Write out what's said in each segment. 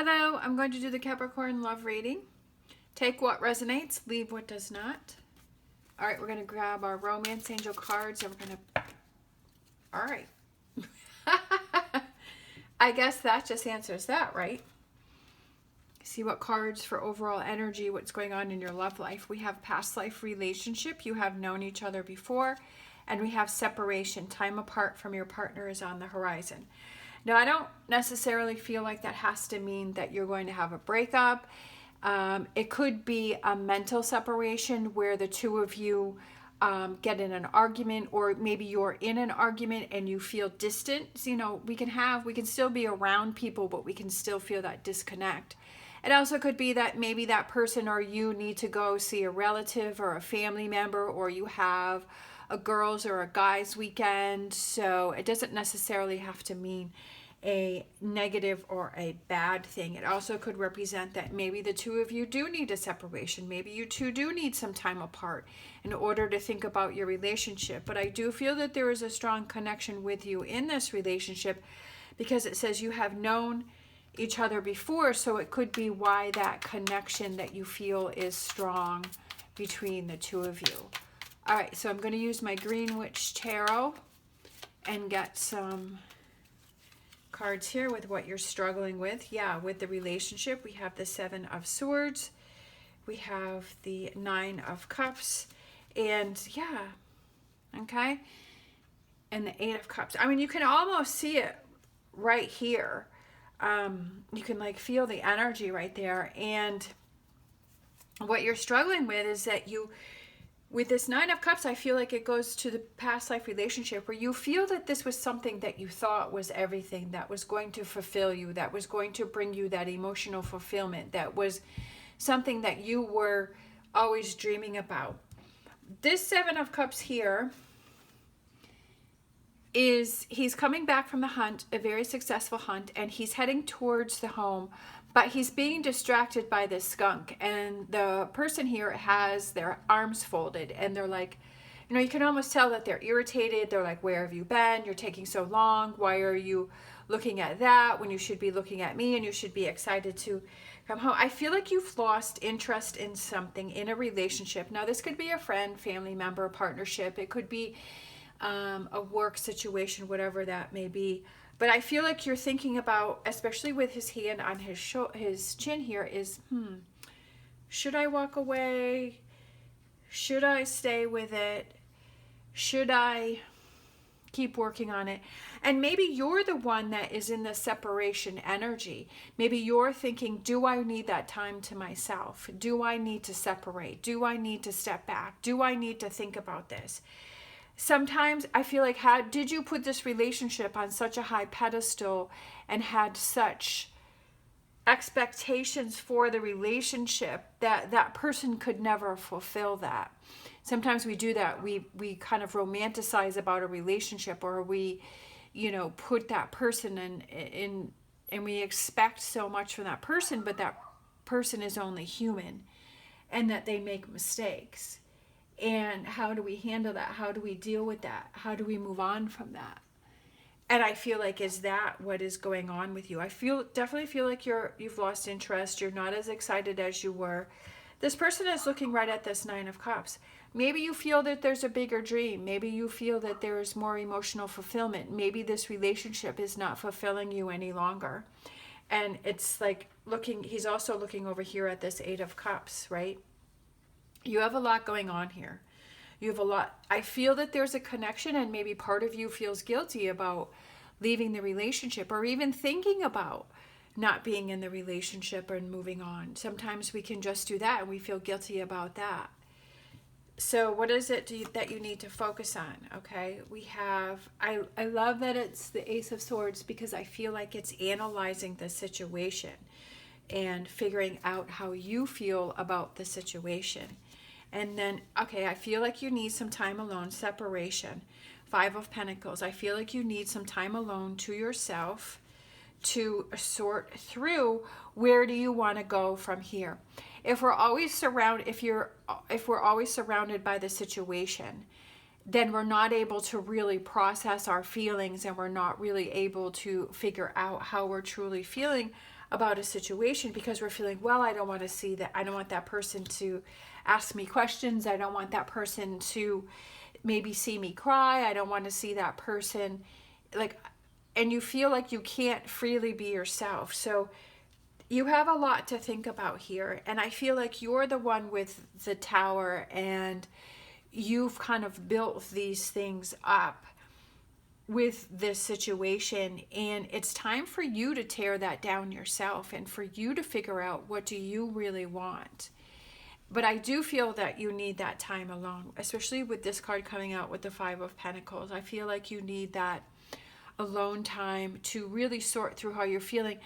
Hello, I'm going to do the Capricorn love reading. Take what resonates, leave what does not. All right, we're going to grab our romance angel cards and we're going to... All right. I guess that just answers that, right? See what cards for overall energy, what's going on in your love life. We have past life relationship. You have known each other before. And we have separation. Time apart from your partner is on the horizon. Now, I don't necessarily feel like that has to mean that you're going to have a breakup. It could be a mental separation where the two of you get in an argument, or maybe you're in an argument and you feel distant. So, you know, we can still be around people, but we can still feel that disconnect. It also could be that maybe that person or you need to go see a relative or a family member, or you have a girls or a guys weekend. So it doesn't necessarily have to mean a negative or a bad thing. It also could represent that maybe the two of you do need a separation. Maybe you two do need some time apart in order to think about your relationship. But I do feel that there is a strong connection with you in this relationship, because it says you have known each other before. So it could be why that connection that you feel is strong between the two of you. All right, so I'm going to use my Green Witch Tarot and get some cards here with what you're struggling with. Yeah, with the relationship, we have the Seven of Swords, we have the Nine of Cups, and yeah, okay, and the Eight of Cups. I mean, you can almost see it right here. You can like feel the energy right there. And what you're struggling with is that with this Nine of Cups, I feel like it goes to the past life relationship where you feel that this was something that you thought was everything, that was going to fulfill you, that was going to bring you that emotional fulfillment, that was something that you were always dreaming about. This Seven of Cups here he's coming back from the hunt, a very successful hunt, and he's heading towards the home, but he's being distracted by this skunk. And the person here has their arms folded, and they're like, you know, you can almost tell that they're irritated. They're like, where have you been? You're taking so long. Why are you looking at that when you should be looking at me and you should be excited to come home? I feel like you've lost interest in something, in a relationship. Now, this could be a friend, family member, partnership. It could be a work situation, whatever that may be. But I feel like you're thinking about, especially with his hand on his chin here, is, should I walk away? Should I stay with it? Should I keep working on it? And maybe you're the one that is in the separation energy. Maybe you're thinking, do I need that time to myself? Do I need to separate? Do I need to step back? Do I need to think about this? Sometimes I feel like, did you put this relationship on such a high pedestal and had such expectations for the relationship that that person could never fulfill that? Sometimes we do that. We kind of romanticize about a relationship, or we, you know, put that person in and we expect so much from that person, but that person is only human and that they make mistakes. And how do we handle that? How do we deal with that? How do we move on from that? And I feel like, is that what is going on with you? I definitely feel like you've lost interest. You're not as excited as you were. This person is looking right at this Nine of Cups. Maybe you feel that there's a bigger dream. Maybe you feel that there is more emotional fulfillment. Maybe this relationship is not fulfilling you any longer. And it's like he's also looking over here at this Eight of Cups, right? You have a lot going on here. You have a lot. I feel that there's a connection, and maybe part of you feels guilty about leaving the relationship, or even thinking about not being in the relationship and moving on. Sometimes we can just do that and we feel guilty about that. So what is it that you need to focus on? Okay, we have, I love that it's the Ace of Swords, because I feel like it's analyzing the situation and figuring out how you feel about the situation. And then, okay, I feel like you need some time alone, separation. Five of Pentacles. I feel like you need some time alone to yourself to sort through, where do you want to go from here? If we're always surrounded by the situation, then we're not able to really process our feelings, and we're not really able to figure out how we're truly feeling about a situation because we're feeling, well, I don't want to see that. I don't want that person to ask me questions. I don't want that person to maybe see me cry. I don't want to see that person like, and you feel like you can't freely be yourself. So you have a lot to think about here. And I feel like you're the one with the tower, and you've kind of built these things up with this situation, and it's time for you to tear that down yourself and for you to figure out what do you really want. But I do feel that you need that time alone, especially with this card coming out with the Five of Pentacles. I feel like you need that alone time to really sort through how you're feeling.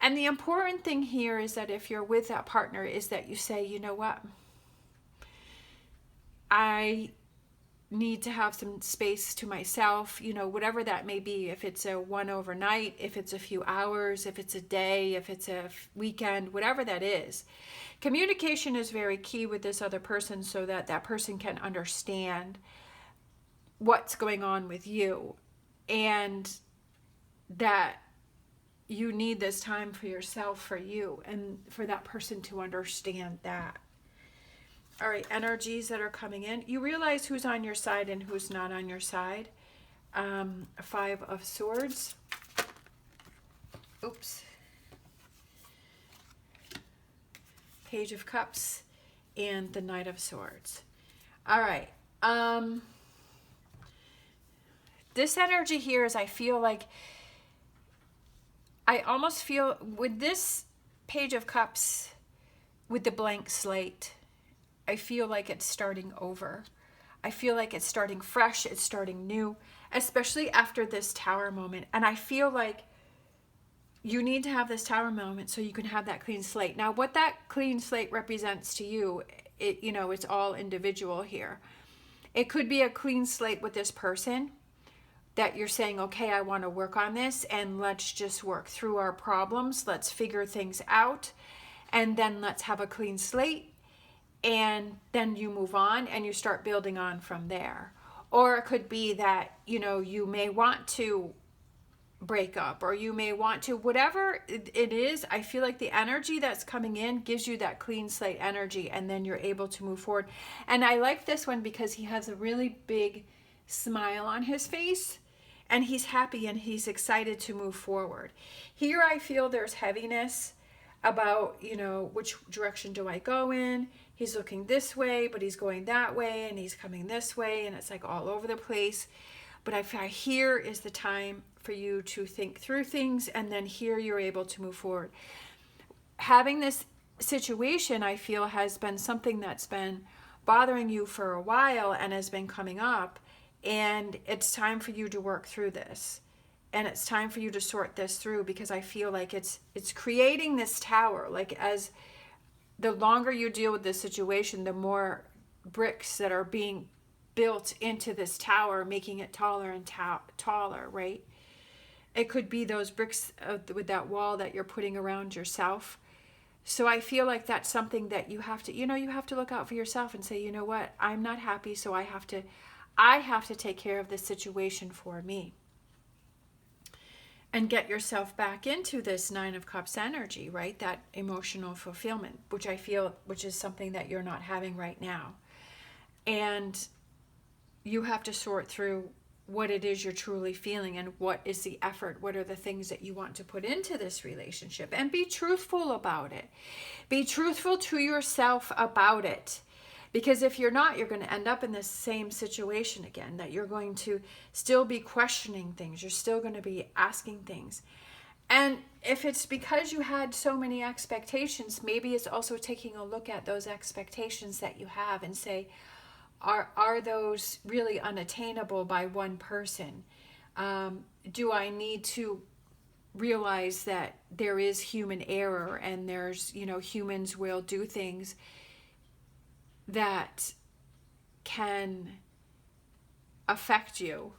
And the important thing here is that if you're with that partner, is that you say, you know what, I need to have some space to myself, you know, whatever that may be. If it's a one overnight, if it's a few hours, if it's a day, if it's a weekend, whatever that is. Communication is very key with this other person so that that person can understand what's going on with you, and that you need this time for yourself, for you, and for that person to understand that. All right, energies that are coming in. You realize who's on your side and who's not on your side. Five of Swords. Oops. Page of Cups and the Knight of Swords. All right. This energy here is, I feel like, I almost feel with this Page of Cups, with the blank slate, I feel like it's starting over. I feel like it's starting fresh, it's starting new, especially after this Tower moment. And I feel like you need to have this Tower moment so you can have that clean slate. Now, what that clean slate represents to you, you know, it's all individual here. It could be a clean slate with this person that you're saying, okay, I want to work on this, and let's just work through our problems. Let's figure things out, and then let's have a clean slate, and then you move on and you start building on from there. Or it could be that, you know, you may want to break up, or you may want to, whatever it is. I feel like the energy that's coming in gives you that clean slate energy, and then you're able to move forward. And I like this one because he has a really big smile on his face, and he's happy and he's excited to move forward. Here I feel there's heaviness about, you know, which direction do I go in? He's looking this way, but he's going that way, and he's coming this way, and it's like all over the place. But I feel here is the time for you to think through things, and then here you're able to move forward. Having this situation, I feel, has been something that's been bothering you for a while and has been coming up, and it's time for you to work through this. And it's time for you to sort this through, because I feel like it's creating this tower. Like, as the longer you deal with this situation, the more bricks that are being built into this tower, making it taller and taller, right? It could be those bricks with that wall that you're putting around yourself. So I feel like that's something that you have to, you know, you have to look out for yourself and say, you know what, I'm not happy, so I have to take care of this situation for me. And get yourself back into this Nine of Cups energy, right? That emotional fulfillment, which I feel, which is something that you're not having right now. And you have to sort through what it is you're truly feeling, and what is the effort, what are the things that you want to put into this relationship, and be truthful about it. Be truthful to yourself about it. Because if you're not, you're going to end up in this same situation again, that you're going to still be questioning things. You're still going to be asking things. And if it's because you had so many expectations, maybe it's also taking a look at those expectations that you have and say, are those really unattainable by one person? Do I need to realize that there is human error, and there's, you know, humans will do things that can affect you.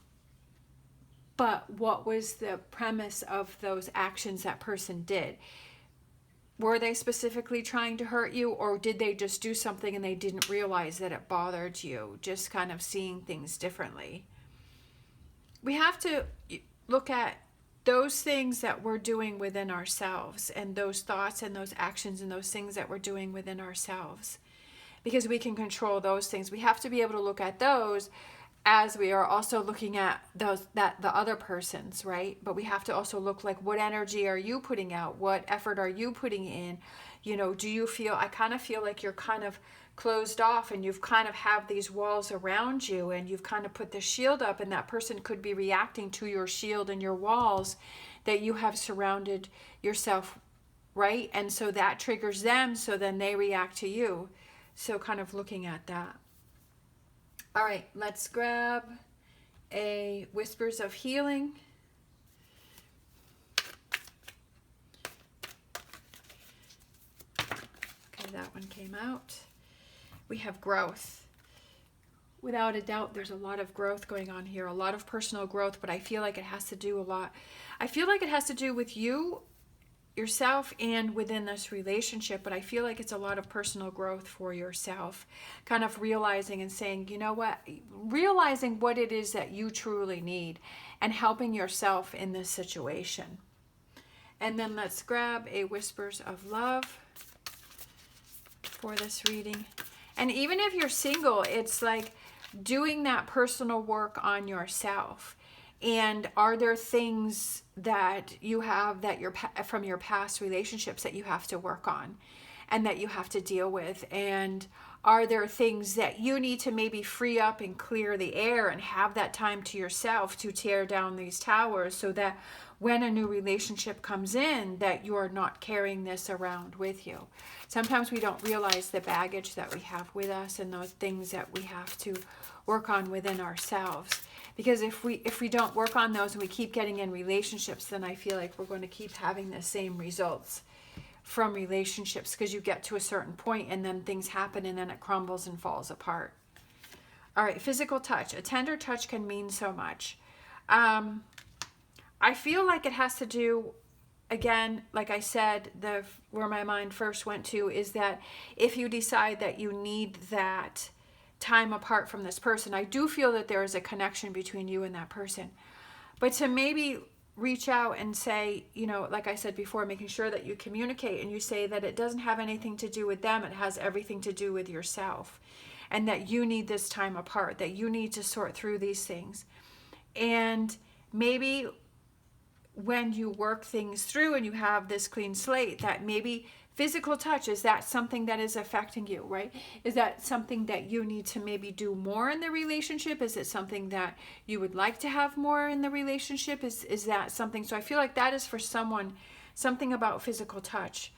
But what was the premise of those actions that person did? Were they specifically trying to hurt you, or did they just do something and they didn't realize that it bothered you? Just kind of seeing things differently. We have to look at those things that we're doing within ourselves, and those thoughts and those actions and those things that we're doing within ourselves, because we can control those things. We have to be able to look at those as we are also looking at those, that the other person's, right? But we have to also look like, what energy are you putting out? What effort are you putting in? You know, do you feel, I kind of feel like you're kind of closed off, and you've kind of have these walls around you, and you've kind of put the shield up, and that person could be reacting to your shield and your walls that you have surrounded yourself, right? And so that triggers them, so then they react to you. So kind of looking at that. All right, let's grab a Whispers of Healing. Okay, that one came out. We have growth. Without a doubt, there's a lot of growth going on here, a lot of personal growth, but I feel like it has to do a lot. I feel like it has to do with you, yourself, and within this relationship, but I feel like it's a lot of personal growth for yourself, kind of realizing and saying, you know what, realizing what it is that you truly need and helping yourself in this situation. And then let's grab a Whispers of Love for this reading. And even if you're single, it's like doing that personal work on yourself. And are there things that you have that you're from your past relationships that you have to work on and that you have to deal with? And are there things that you need to maybe free up and clear the air and have that time to yourself to tear down these towers, so that when a new relationship comes in, that you are not carrying this around with you? Sometimes we don't realize the baggage that we have with us and those things that we have to work on within ourselves. Because if we don't work on those and we keep getting in relationships, then I feel like we're going to keep having the same results from relationships, because you get to a certain point and then things happen and then it crumbles and falls apart. All right, physical touch. A tender touch can mean so much. I feel like it has to do, again, like I said, where my mind first went to is that if you decide that you need that time apart from this person, I do feel that there is a connection between you and that person. But to maybe reach out and say, you know, like I said before, making sure that you communicate and you say that it doesn't have anything to do with them, it has everything to do with yourself, and that you need this time apart, that you need to sort through these things. And maybe when you work things through and you have this clean slate, that maybe physical touch, is that something that is affecting you, right? Is that something that you need to maybe do more in the relationship? Is it something that you would like to have more in the relationship? Is that something? So I feel like that is for someone, something about physical touch.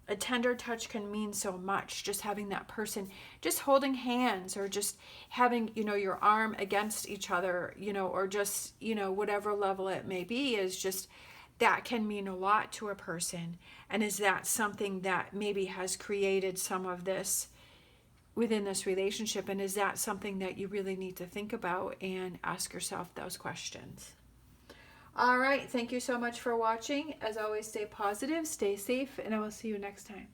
A tender touch can mean so much. Just having that person, just holding hands, or just having, you know, your arm against each other, you know, or just, you know, whatever level it may be, is just, that can mean a lot to a person. And is that something that maybe has created some of this within this relationship? And is that something that you really need to think about and ask yourself those questions? All right. Thank you so much for watching. As always, stay positive, stay safe, and I will see you next time.